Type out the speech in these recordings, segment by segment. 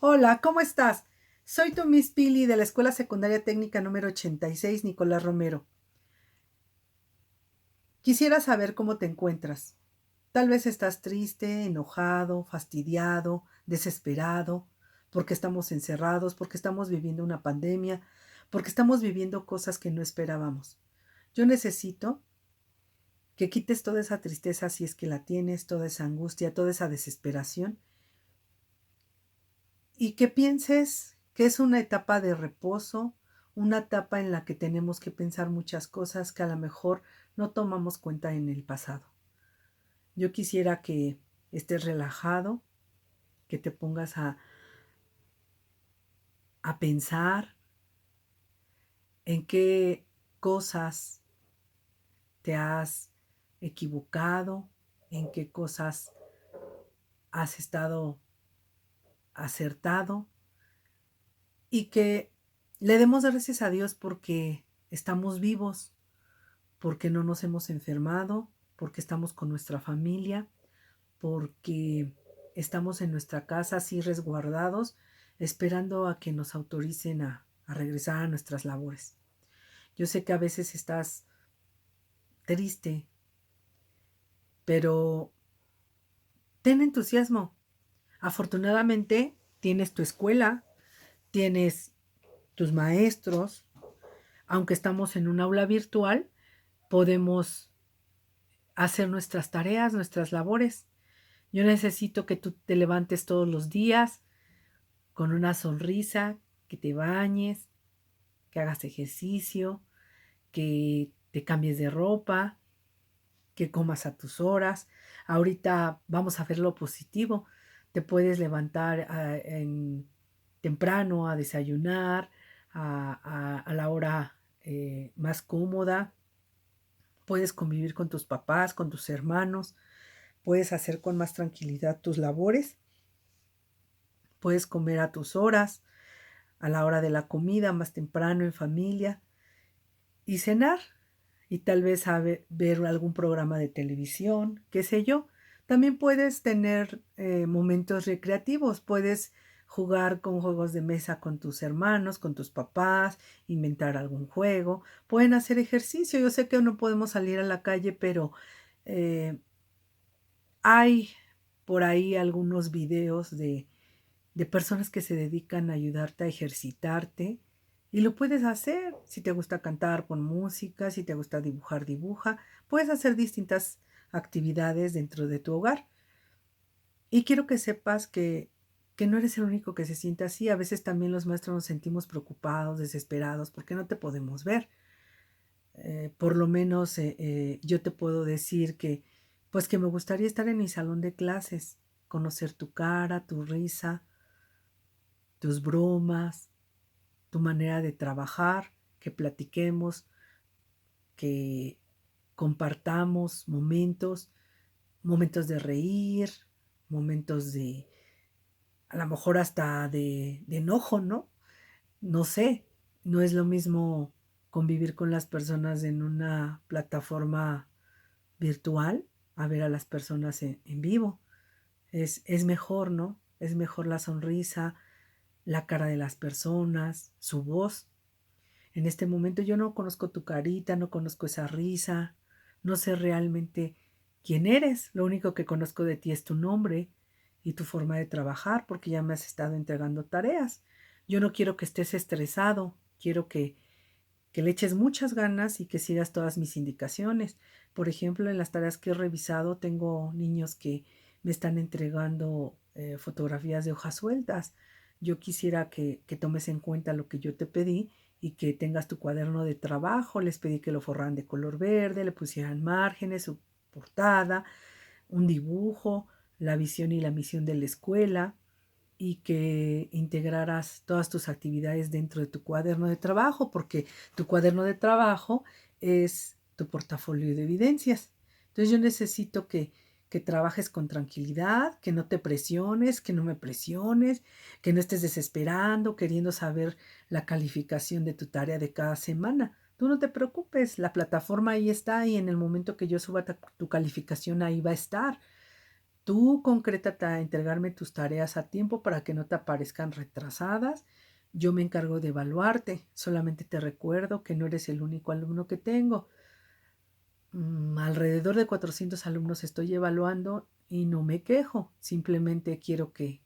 Hola, ¿cómo estás? Soy tu Miss Pili de la Escuela Secundaria Técnica número 86, Nicolás Romero. Quisiera saber cómo te encuentras. Tal vez estás triste, enojado, fastidiado, desesperado, porque estamos encerrados, porque estamos viviendo una pandemia, porque estamos viviendo cosas que no esperábamos. Yo necesito que quites toda esa tristeza si es que la tienes, toda esa angustia, toda esa desesperación y que pienses que es una etapa de reposo, una etapa en la que tenemos que pensar muchas cosas que a lo mejor no tomamos cuenta en el pasado. Yo quisiera que estés relajado, que te pongas a pensar en qué cosas te has equivocado, en qué cosas has estado acertado y que le demos gracias a Dios porque estamos vivos, porque no nos hemos enfermado, porque estamos con nuestra familia, porque estamos en nuestra casa así resguardados, esperando a que nos autoricen a regresar a nuestras labores. Yo sé que a veces estás triste, pero ten entusiasmo. Afortunadamente tienes tu escuela, tienes tus maestros, aunque estamos en un aula virtual, podemos hacer nuestras tareas, nuestras labores. Yo necesito que tú te levantes todos los días con una sonrisa, que te bañes, que hagas ejercicio, que te cambies de ropa, que comas a tus horas. Ahorita vamos a ver lo positivo. Te puedes levantar temprano a desayunar a la hora más cómoda. Puedes convivir con tus papás, con tus hermanos. Puedes hacer con más tranquilidad tus labores. Puedes comer a tus horas, a la hora de la comida, más temprano en familia, y cenar, y tal vez ver algún programa de televisión, qué sé yo. También puedes tener momentos recreativos, puedes jugar con juegos de mesa con tus hermanos, con tus papás, inventar algún juego, pueden hacer ejercicio. Yo sé que no podemos salir a la calle, pero eh, hay por ahí algunos videos de personas que se dedican a ayudarte a ejercitarte y lo puedes hacer. Si te gusta cantar, pon música, si te gusta dibujar, dibuja. Puedes hacer distintas actividades dentro de tu hogar. Y quiero que sepas que no eres el único que se siente así. A veces también los maestros nos sentimos preocupados, desesperados, porque no te podemos ver. Por lo menos yo te puedo decir que, pues que me gustaría estar en mi salón de clases, conocer tu cara, tu risa, tus bromas, tu manera de trabajar, que platiquemos, que compartamos momentos de reír, momentos de, a lo mejor hasta de enojo, ¿no? No sé, no es lo mismo convivir con las personas en una plataforma virtual a ver a las personas en vivo. Es mejor, ¿no? Es mejor la sonrisa, la cara de las personas, su voz. En este momento yo no conozco tu carita, no conozco esa risa, no sé realmente quién eres. Lo único que conozco de ti es tu nombre y tu forma de trabajar, porque ya me has estado entregando tareas. Yo no quiero que estés estresado, quiero que le eches muchas ganas y que sigas todas mis indicaciones. Por ejemplo, en las tareas que he revisado, tengo niños que me están entregando fotografías de hojas sueltas. Yo quisiera que tomes en cuenta lo que yo te pedí y que tengas tu cuaderno de trabajo. Les pedí que lo forraran de color verde, le pusieran márgenes, su portada, un dibujo, la visión y la misión de la escuela, y que integraras todas tus actividades dentro de tu cuaderno de trabajo, porque tu cuaderno de trabajo es tu portafolio de evidencias. Entonces yo necesito que trabajes con tranquilidad, que no te presiones, que no me presiones, que no estés desesperando, queriendo saber la calificación de tu tarea de cada semana. Tú no te preocupes, la plataforma ahí está y en el momento que yo suba tu calificación ahí va a estar. Tú concrétate a entregarme tus tareas a tiempo para que no te aparezcan retrasadas. Yo me encargo de evaluarte. Solamente te recuerdo que no eres el único alumno que tengo. Alrededor de 400 alumnos estoy evaluando y no me quejo. Simplemente quiero que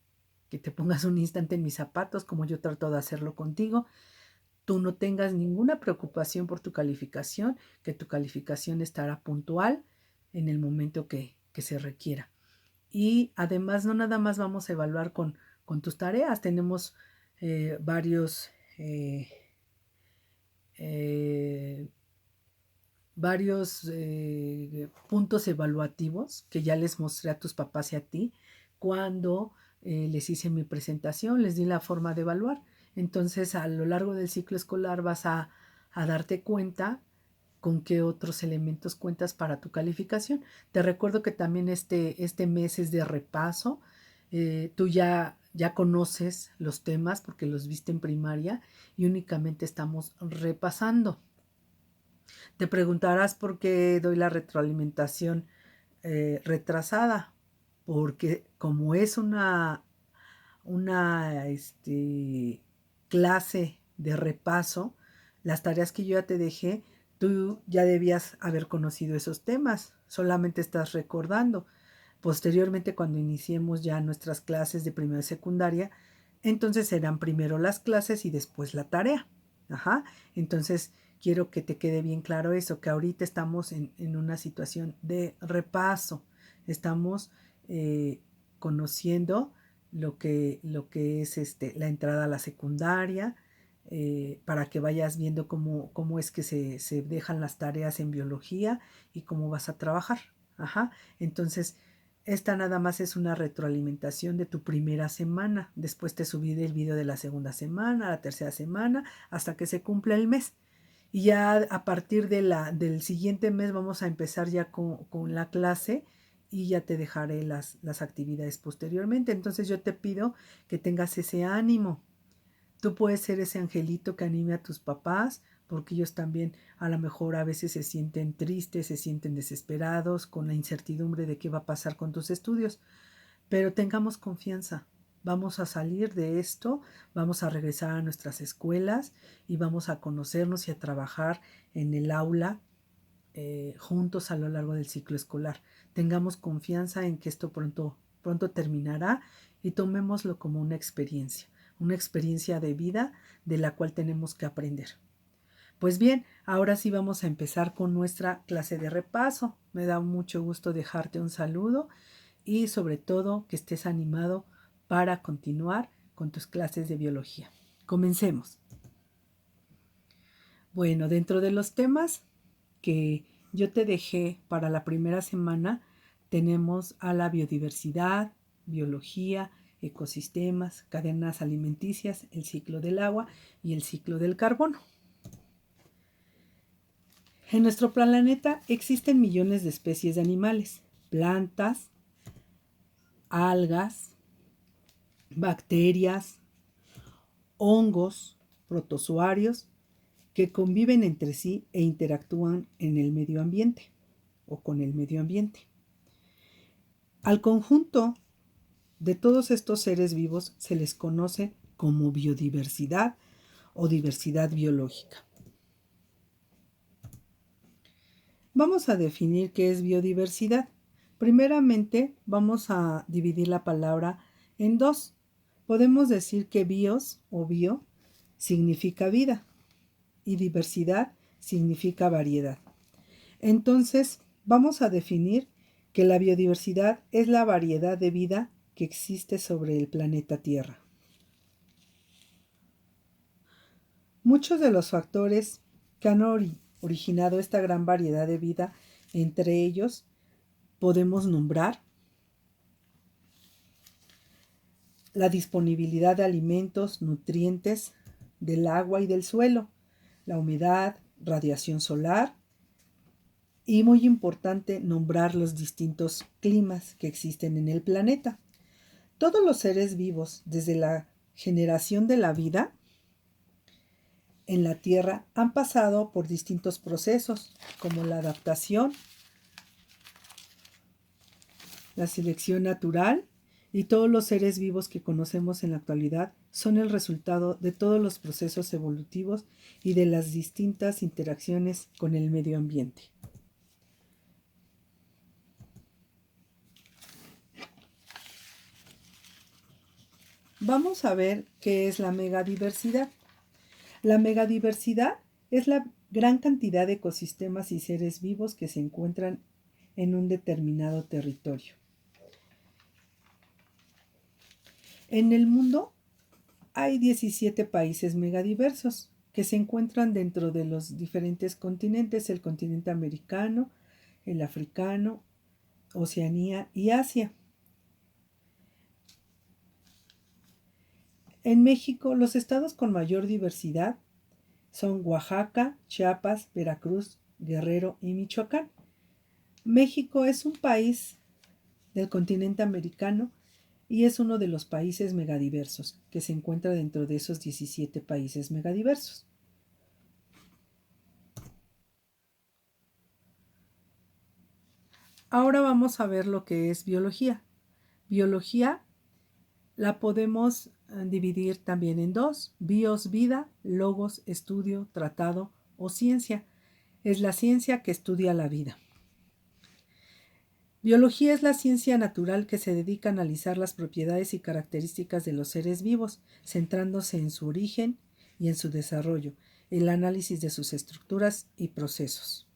te pongas un instante en mis zapatos, como yo trato de hacerlo contigo. Tú no tengas ninguna preocupación por tu calificación, que tu calificación estará puntual en el momento que se requiera. Y además no nada más vamos a evaluar con tus tareas, tenemos varios, eh, puntos evaluativos que ya les mostré a tus papás y a ti cuando les hice mi presentación, les di la forma de evaluar. Entonces a lo largo del ciclo escolar vas a darte cuenta con qué otros elementos cuentas para tu calificación. Te recuerdo que también este mes es de repaso. Tú ya conoces los temas porque los viste en primaria y únicamente estamos repasando. Te preguntarás por qué doy la retroalimentación retrasada, porque como es una clase de repaso, las tareas que yo ya te dejé, tú ya debías haber conocido esos temas, solamente estás recordando. Posteriormente, cuando iniciemos ya nuestras clases de primaria y secundaria, entonces serán primero las clases y después la tarea. Ajá. Entonces, quiero que te quede bien claro eso, que ahorita estamos en una situación de repaso. Estamos conociendo lo que es la entrada a la secundaria, para que vayas viendo cómo es que se dejan las tareas en biología y cómo vas a trabajar. Ajá. Entonces, esta nada más es una retroalimentación de tu primera semana. Después te subiré el video de la segunda semana, la tercera semana, hasta que se cumpla el mes. Y ya a partir del siguiente mes vamos a empezar ya con la clase y ya te dejaré las actividades posteriormente. Entonces yo te pido que tengas ese ánimo. Tú puedes ser ese angelito que anime a tus papás, porque ellos también a lo mejor a veces se sienten tristes, se sienten desesperados con la incertidumbre de qué va a pasar con tus estudios. Pero tengamos confianza. Vamos a salir de esto, vamos a regresar a nuestras escuelas y vamos a conocernos y a trabajar en el aula juntos a lo largo del ciclo escolar. Tengamos confianza en que esto pronto terminará y tomémoslo como una experiencia de vida de la cual tenemos que aprender. Pues bien, ahora sí vamos a empezar con nuestra clase de repaso. Me da mucho gusto dejarte un saludo y sobre todo que estés animado para continuar con tus clases de biología. Comencemos. Bueno, dentro de los temas que yo te dejé para la primera semana, tenemos a la biodiversidad, biología, ecosistemas, cadenas alimenticias, el ciclo del agua y el ciclo del carbono. En nuestro planeta existen millones de especies de animales, plantas, algas, bacterias, hongos, protozoarios, que conviven entre sí e interactúan en el medio ambiente o con el medio ambiente. Al conjunto de todos estos seres vivos se les conoce como biodiversidad o diversidad biológica. Vamos a definir qué es biodiversidad. Primeramente, vamos a dividir la palabra en dos. Podemos decir que bios o bio significa vida y diversidad significa variedad. Entonces, vamos a definir que la biodiversidad es la variedad de vida que existe sobre el planeta Tierra. Muchos de los factores que han originado esta gran variedad de vida, entre ellos podemos nombrar la disponibilidad de alimentos, nutrientes, del agua y del suelo, la humedad, radiación solar y, muy importante, nombrar los distintos climas que existen en el planeta. Todos los seres vivos, desde la generación de la vida en la Tierra, han pasado por distintos procesos, como la adaptación, la selección natural y todos los seres vivos que conocemos en la actualidad son el resultado de todos los procesos evolutivos y de las distintas interacciones con el medio ambiente. Vamos a ver qué es la megadiversidad. La megadiversidad es la gran cantidad de ecosistemas y seres vivos que se encuentran en un determinado territorio. En el mundo hay 17 países megadiversos que se encuentran dentro de los diferentes continentes, el continente americano, el africano, Oceanía y Asia. En México, los estados con mayor diversidad son Oaxaca, Chiapas, Veracruz, Guerrero y Michoacán. México es un país del continente americano y es uno de los países megadiversos que se encuentra dentro de esos 17 países megadiversos. Ahora vamos a ver lo que es biología. Biología la podemos dividir también en dos: bios, vida; logos, estudio, tratado o ciencia. Es la ciencia que estudia la vida. Biología es la ciencia natural que se dedica a analizar las propiedades y características de los seres vivos, centrándose en su origen y en su desarrollo, el análisis de sus estructuras y procesos.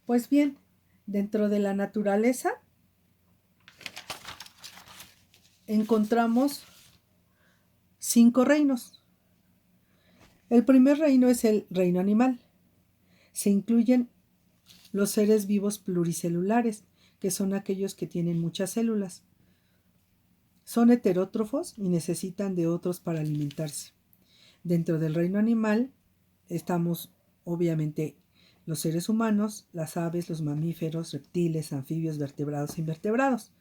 Pues bien, dentro de la naturaleza encontramos 5 reinos. El primer reino es el reino animal. Se incluyen los seres vivos pluricelulares, que son aquellos que tienen muchas células. Son heterótrofos y necesitan de otros para alimentarse. Dentro del reino animal estamos obviamente los seres humanos, las aves, los mamíferos, reptiles, anfibios, vertebrados e invertebrados.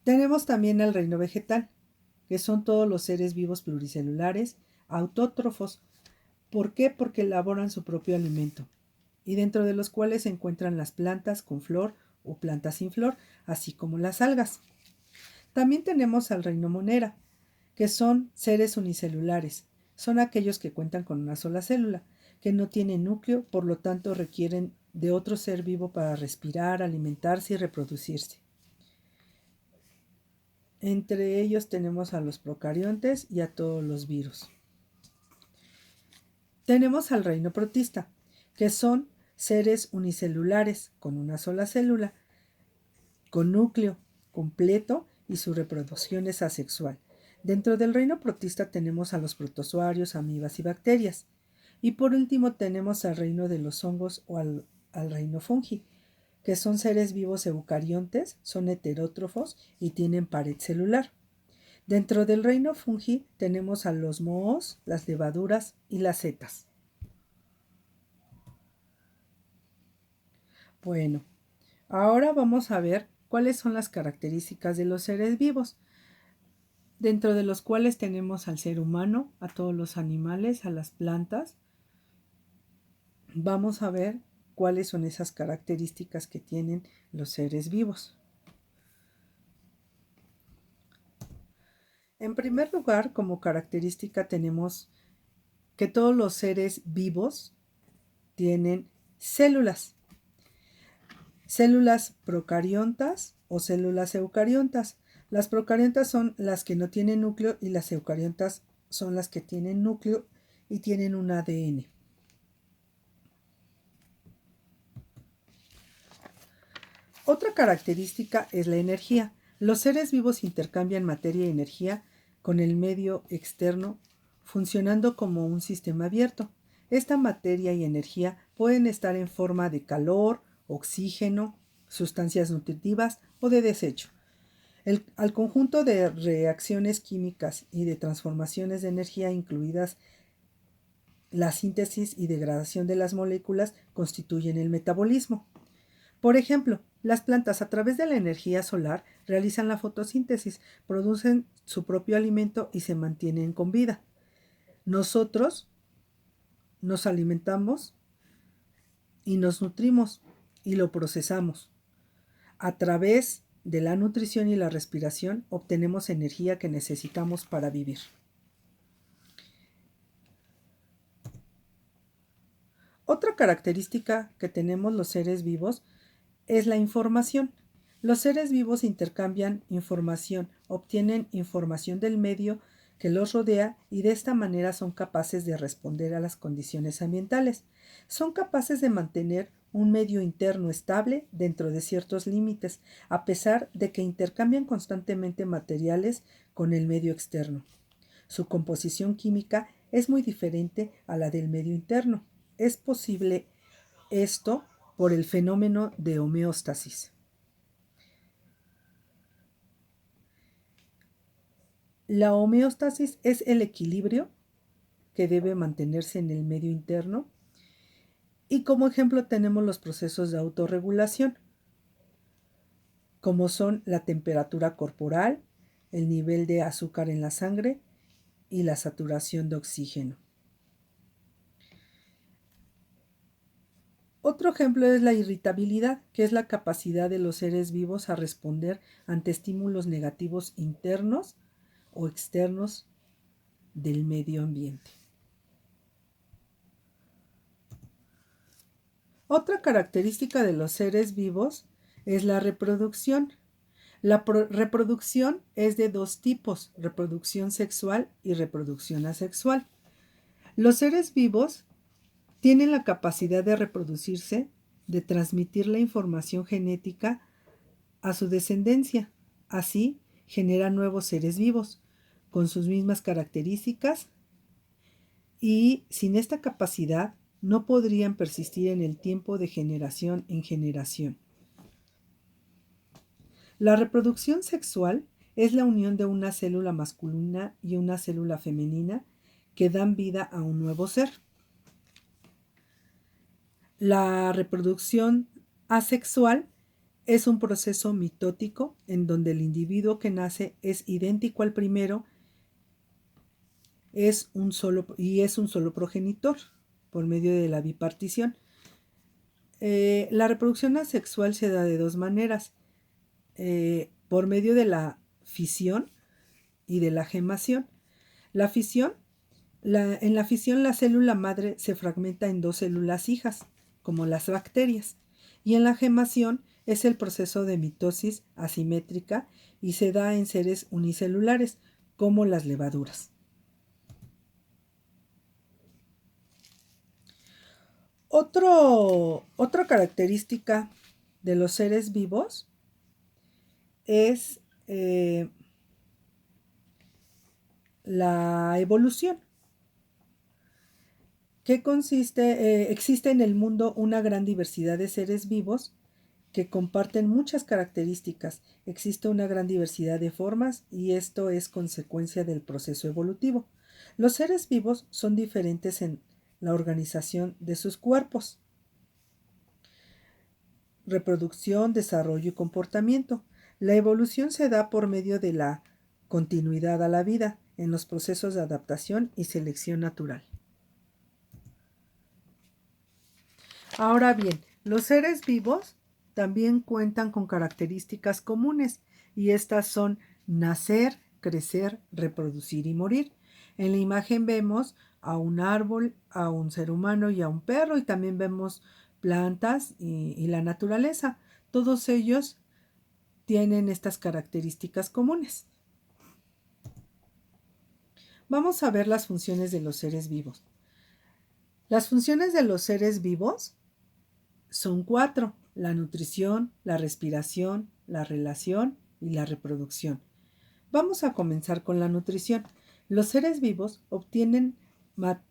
Tenemos también el reino vegetal, que son todos los seres vivos pluricelulares, autótrofos. ¿Por qué? Porque elaboran su propio alimento, y dentro de los cuales se encuentran las plantas con flor o plantas sin flor, así como las algas. También tenemos al reino monera, que son seres unicelulares. Son aquellos que cuentan con una sola célula, que no tienen núcleo, por lo tanto requieren de otro ser vivo para respirar, alimentarse y reproducirse. Entre ellos tenemos a los procariontes y a todos los virus. Tenemos al reino protista, que son seres unicelulares con una sola célula, con núcleo completo, y su reproducción es asexual. Dentro del reino protista tenemos a los protozoarios, amibas y bacterias. Y por último tenemos al reino de los hongos o al reino fungi, que son seres vivos eucariontes, son heterótrofos y tienen pared celular. Dentro del reino fungi tenemos a los mohos, las levaduras y las setas. Bueno, ahora vamos a ver cuáles son las características de los seres vivos, dentro de los cuales tenemos al ser humano, a todos los animales, a las plantas. Vamos a ver cuáles son esas características que tienen los seres vivos. En primer lugar, como característica tenemos que todos los seres vivos tienen células. Células procariontas o células eucariontas. Las procariontas son las que no tienen núcleo y las eucariontas son las que tienen núcleo y tienen un ADN. Otra característica es la energía. Los seres vivos intercambian materia y energía con el medio externo, funcionando como un sistema abierto. Esta materia y energía pueden estar en forma de calor, oxígeno, sustancias nutritivas o de desecho. Al conjunto de reacciones químicas y de transformaciones de energía, incluidas la síntesis y degradación de las moléculas, constituyen el metabolismo. Por ejemplo, las plantas, a través de la energía solar, realizan la fotosíntesis, producen su propio alimento y se mantienen con vida. Nosotros nos alimentamos y nos nutrimos y lo procesamos. A través de la nutrición y la respiración obtenemos energía que necesitamos para vivir. Otra característica que tenemos los seres vivos es la información. Los seres vivos intercambian información, obtienen información del medio que los rodea y de esta manera son capaces de responder a las condiciones ambientales. Son capaces de mantener un medio interno estable dentro de ciertos límites, a pesar de que intercambian constantemente materiales con el medio externo. Su composición química es muy diferente a la del medio interno. Es posible esto por el fenómeno de homeostasis. La homeostasis es el equilibrio que debe mantenerse en el medio interno y como ejemplo tenemos los procesos de autorregulación, como son la temperatura corporal, el nivel de azúcar en la sangre y la saturación de oxígeno. Otro ejemplo es la irritabilidad, que es la capacidad de los seres vivos a responder ante estímulos negativos internos o externos del medio ambiente. Otra característica de los seres vivos es la reproducción. La reproducción es de dos tipos, reproducción sexual y reproducción asexual. Los seres vivos tienen la capacidad de reproducirse, de transmitir la información genética a su descendencia. Así, generan nuevos seres vivos, con sus mismas características, y sin esta capacidad no podrían persistir en el tiempo de generación en generación. La reproducción sexual es la unión de una célula masculina y una célula femenina que dan vida a un nuevo ser. La reproducción asexual es un proceso mitótico en donde el individuo que nace es idéntico al primero es un solo progenitor por medio de la bipartición. La reproducción asexual se da de dos maneras, por medio de la fisión y de la gemación. La fisión, en la fisión la célula madre se fragmenta en dos células hijas, como las bacterias, y en la gemación es el proceso de mitosis asimétrica y se da en seres unicelulares, como las levaduras. Otra característica de los seres vivos es la evolución. ¿Qué consiste? Existe en el mundo una gran diversidad de seres vivos que comparten muchas características. Existe una gran diversidad de formas y esto es consecuencia del proceso evolutivo. Los seres vivos son diferentes en la organización de sus cuerpos, reproducción, desarrollo y comportamiento. La evolución se da por medio de la continuidad a la vida en los procesos de adaptación y selección natural. Ahora bien, los seres vivos también cuentan con características comunes y estas son nacer, crecer, reproducir y morir. En la imagen vemos a un árbol, a un ser humano y a un perro y también vemos plantas y la naturaleza. Todos ellos tienen estas características comunes. Vamos a ver las funciones de los seres vivos. Las funciones de los seres vivos son 4: la nutrición, la respiración, la relación y la reproducción. Vamos a comenzar con la nutrición. Los seres vivos obtienen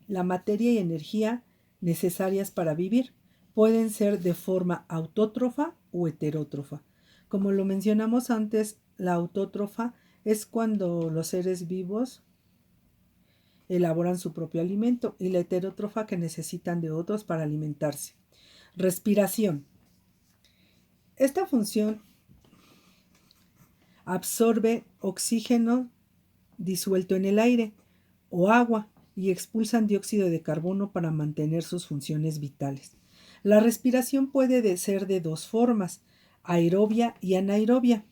la materia y energía necesarias para vivir. Pueden ser de forma autótrofa o heterótrofa. Como lo mencionamos antes, la autótrofa es cuando los seres vivos elaboran su propio alimento y la heterótrofa que necesitan de otros para alimentarse. Respiración. Esta función absorbe oxígeno disuelto en el aire o agua y expulsan dióxido de carbono para mantener sus funciones vitales. La respiración puede ser de dos formas, aerobia y anaerobia.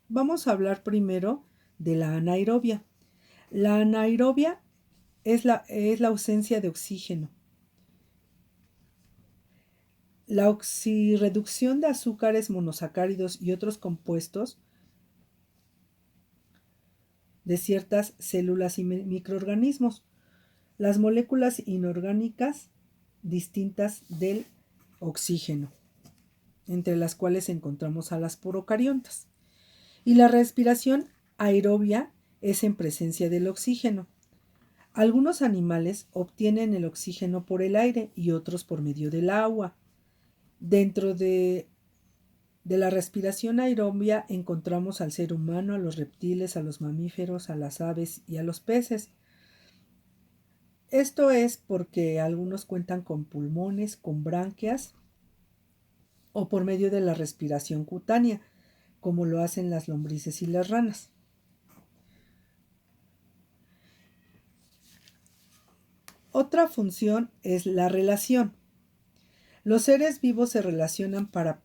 Vamos a hablar primero de la anaerobia. La anaerobia es la ausencia de oxígeno. La oxirreducción de azúcares monosacáridos y otros compuestos de ciertas células y microorganismos. Las moléculas inorgánicas distintas del oxígeno, entre las cuales encontramos a las procariontas. Y la respiración aerobia es en presencia del oxígeno. Algunos animales obtienen el oxígeno por el aire y otros por medio del agua. Dentro de la respiración aerobia encontramos al ser humano, a los reptiles, a los mamíferos, a las aves y a los peces. Esto es porque algunos cuentan con pulmones, con branquias o por medio de la respiración cutánea, como lo hacen las lombrices y las ranas. Otra función es la relación. Los seres vivos se relacionan para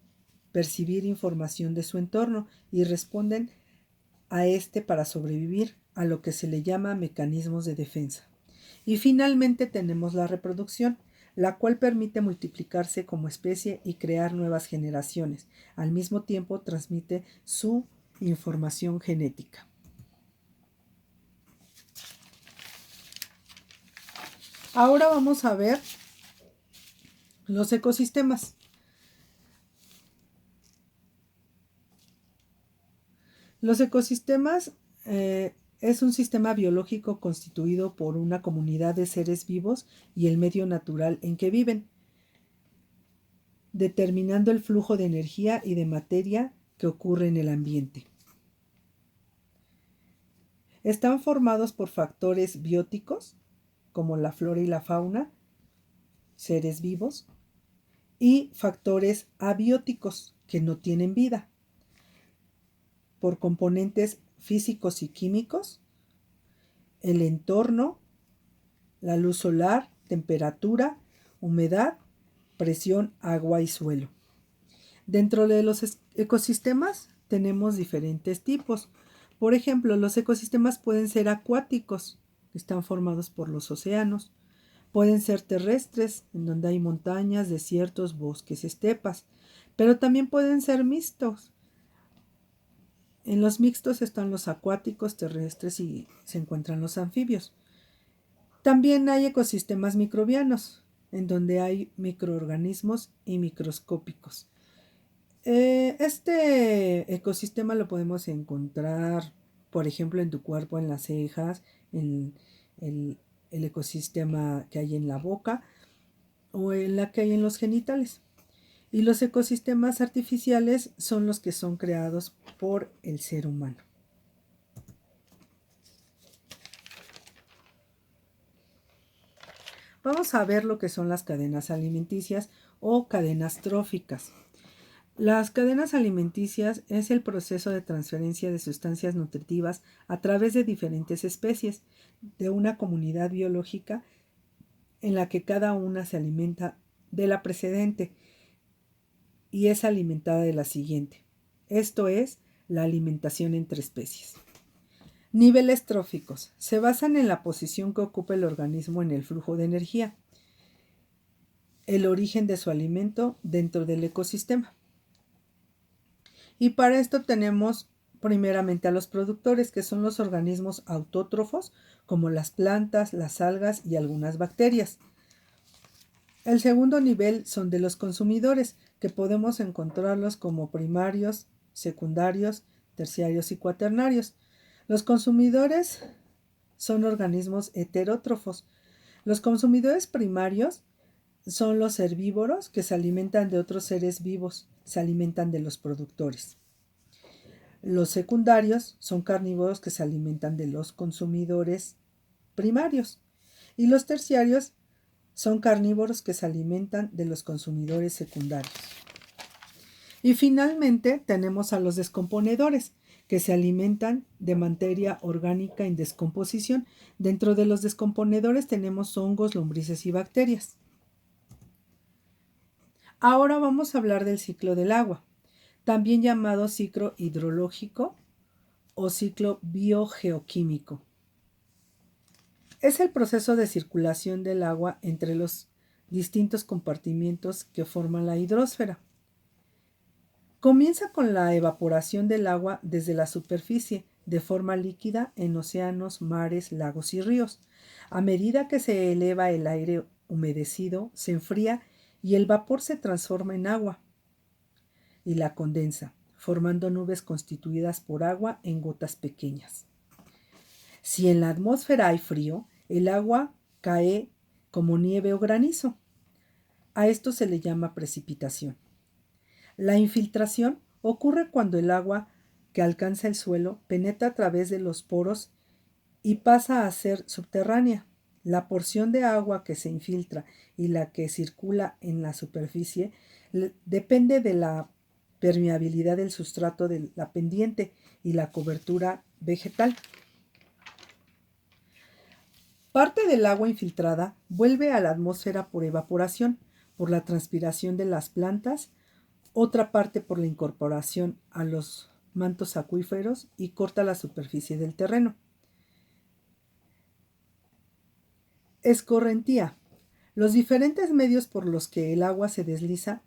percibir información de su entorno y responden a este para sobrevivir, a lo que se le llama mecanismos de defensa. Y finalmente tenemos la reproducción, la cual permite multiplicarse como especie y crear nuevas generaciones. Al mismo tiempo transmite su información genética. Ahora vamos a ver los ecosistemas. Los ecosistemas es un sistema biológico constituido por una comunidad de seres vivos y el medio natural en que viven, determinando el flujo de energía y de materia que ocurre en el ambiente. Están formados por factores bióticos, como la flora y la fauna, seres vivos, y factores abióticos, que no tienen vida, por componentes físicos y químicos, el entorno, la luz solar, temperatura, humedad, presión, agua y suelo. Dentro de los ecosistemas tenemos diferentes tipos. Por ejemplo, los ecosistemas pueden ser acuáticos, que están formados por los océanos. Pueden ser terrestres, en donde hay montañas, desiertos, bosques, estepas. Pero también pueden ser mixtos. En los mixtos están los acuáticos, terrestres y se encuentran los anfibios. También hay ecosistemas microbianos, en donde hay microorganismos y microscópicos. Este ecosistema lo podemos encontrar, por ejemplo, en tu cuerpo, en las cejas, en el ecosistema que hay en la boca o en la que hay en los genitales. Y los ecosistemas artificiales son los que son creados por el ser humano. Vamos a ver lo que son las cadenas alimenticias o cadenas tróficas. Las cadenas alimenticias es el proceso de transferencia de sustancias nutritivas a través de diferentes especies de una comunidad biológica en la que cada una se alimenta de la precedente y es alimentada de la siguiente. Esto es la alimentación entre especies. Niveles tróficos. Se basan en la posición que ocupa el organismo en el flujo de energía, el origen de su alimento dentro del ecosistema. Y para esto tenemos primeramente a los productores, que son los organismos autótrofos, como las plantas, las algas y algunas bacterias. El segundo nivel son de los consumidores, que podemos encontrarlos como primarios, secundarios, terciarios y cuaternarios. Los consumidores son organismos heterótrofos. Los consumidores primarios son los herbívoros, que se alimentan de otros seres vivos, se alimentan de los productores. Los secundarios son carnívoros, que se alimentan de los consumidores primarios. Y los terciarios son carnívoros, que se alimentan de los consumidores secundarios. Y finalmente tenemos a los descomponedores, que se alimentan de materia orgánica en descomposición. Dentro de los descomponedores tenemos hongos, lombrices y bacterias. Ahora vamos a hablar del ciclo del agua, también llamado ciclo hidrológico o ciclo biogeoquímico. Es el proceso de circulación del agua entre los distintos compartimientos que forman la hidrosfera. Comienza con la evaporación del agua desde la superficie de forma líquida en océanos, mares, lagos y ríos. A medida que se eleva el aire humedecido, se enfría y el vapor se transforma en agua y la condensa, formando nubes constituidas por agua en gotas pequeñas. Si en la atmósfera hay frío, el agua cae como nieve o granizo. A esto se le llama precipitación. La infiltración ocurre cuando el agua que alcanza el suelo penetra a través de los poros y pasa a ser subterránea. La porción de agua que se infiltra y la que circula en la superficie depende de la permeabilidad del sustrato de la pendiente y la cobertura vegetal. Parte del agua infiltrada vuelve a la atmósfera por evaporación, por la transpiración de las plantas, otra parte por la incorporación a los mantos acuíferos y corta la superficie del terreno. Escorrentía. Los diferentes medios por los que el agua se desliza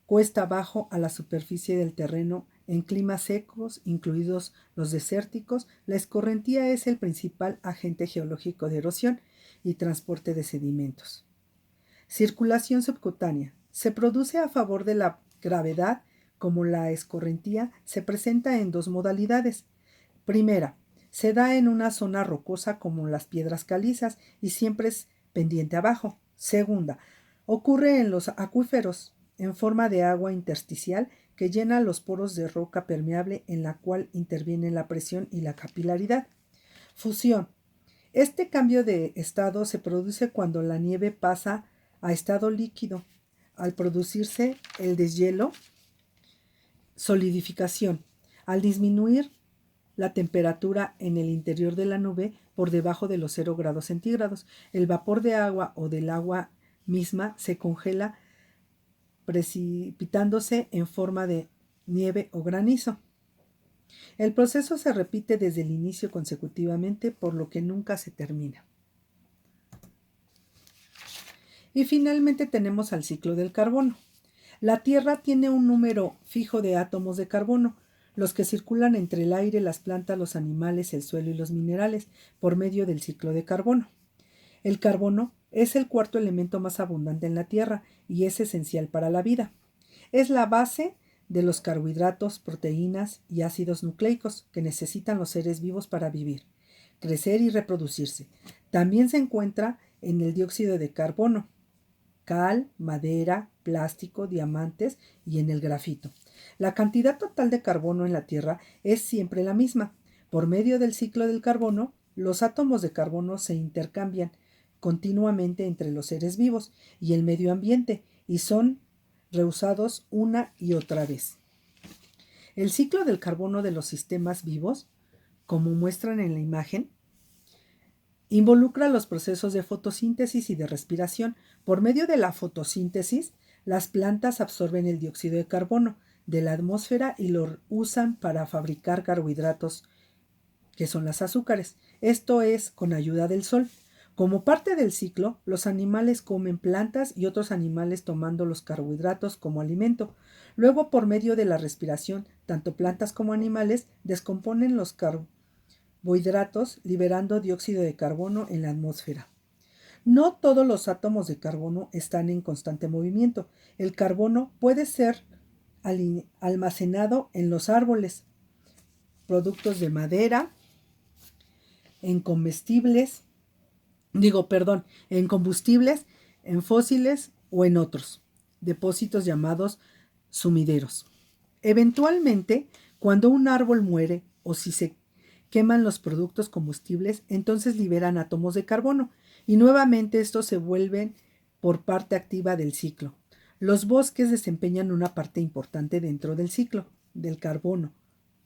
cuesta abajo a la superficie del terreno en climas secos, incluidos los desérticos. La escorrentía es el principal agente geológico de erosión y transporte de sedimentos. Circulación subcutánea. Se produce a favor de la gravedad, como la escorrentía se presenta en dos modalidades. Primera, se da en una zona rocosa como las piedras calizas y siempre es pendiente abajo. Segunda, ocurre en los acuíferos en forma de agua intersticial que llena los poros de roca permeable en la cual interviene la presión y la capilaridad. Fusión. Este cambio de estado se produce cuando la nieve pasa a estado líquido. Al producirse el deshielo, solidificación. Al disminuir la temperatura en el interior de la nube por debajo de los 0 grados centígrados, el vapor de agua o del agua misma se congela precipitándose en forma de nieve o granizo. El proceso se repite desde el inicio consecutivamente, por lo que nunca se termina. Y finalmente tenemos al ciclo del carbono. La Tierra tiene un número fijo de átomos de carbono, los que circulan entre el aire, las plantas, los animales, el suelo y los minerales, por medio del ciclo de carbono. El carbono es el cuarto elemento más abundante en la Tierra y es esencial para la vida. Es la base de los carbohidratos, proteínas y ácidos nucleicos que necesitan los seres vivos para vivir, crecer y reproducirse. También se encuentra en el dióxido de carbono, cal, madera, plástico, diamantes y en el grafito. La cantidad total de carbono en la Tierra es siempre la misma. Por medio del ciclo del carbono, los átomos de carbono se intercambian continuamente entre los seres vivos y el medio ambiente y son reusados una y otra vez. El ciclo del carbono de los sistemas vivos, como muestran en la imagen, involucra los procesos de fotosíntesis y de respiración. Por medio de la fotosíntesis, las plantas absorben el dióxido de carbono de la atmósfera y lo usan para fabricar carbohidratos, que son las azúcares. Esto es con ayuda del sol. Como parte del ciclo, los animales comen plantas y otros animales tomando los carbohidratos como alimento. Luego, por medio de la respiración, tanto plantas como animales descomponen los carbohidratos liberando dióxido de carbono en la atmósfera. No todos los átomos de carbono están en constante movimiento. El carbono puede ser almacenado en los árboles, productos de madera, en combustibles, en fósiles o en otros depósitos llamados sumideros. Eventualmente, cuando un árbol muere o si se queman los productos combustibles, entonces liberan átomos de carbono y nuevamente estos se vuelven por parte activa del ciclo. Los bosques desempeñan una parte importante dentro del ciclo del carbono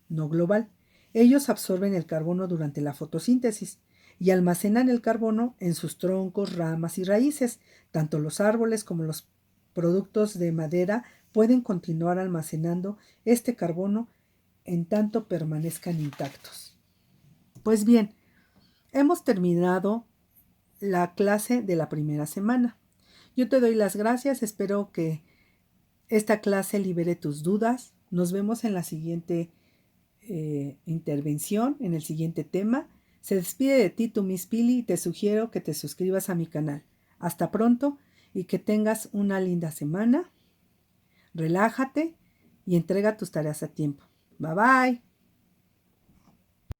no global. Ellos absorben el carbono durante la fotosíntesis y almacenan el carbono en sus troncos, ramas y raíces. Tanto los árboles como los productos de madera pueden continuar almacenando este carbono en tanto permanezcan intactos. Pues bien, hemos terminado la clase de la primera semana. Yo te doy las gracias, espero que esta clase libere tus dudas. Nos vemos en la siguiente intervención, en el siguiente tema. Se despide de ti tu Miss Pili y te sugiero que te suscribas a mi canal. Hasta pronto y que tengas una linda semana. Relájate y entrega tus tareas a tiempo. Bye bye.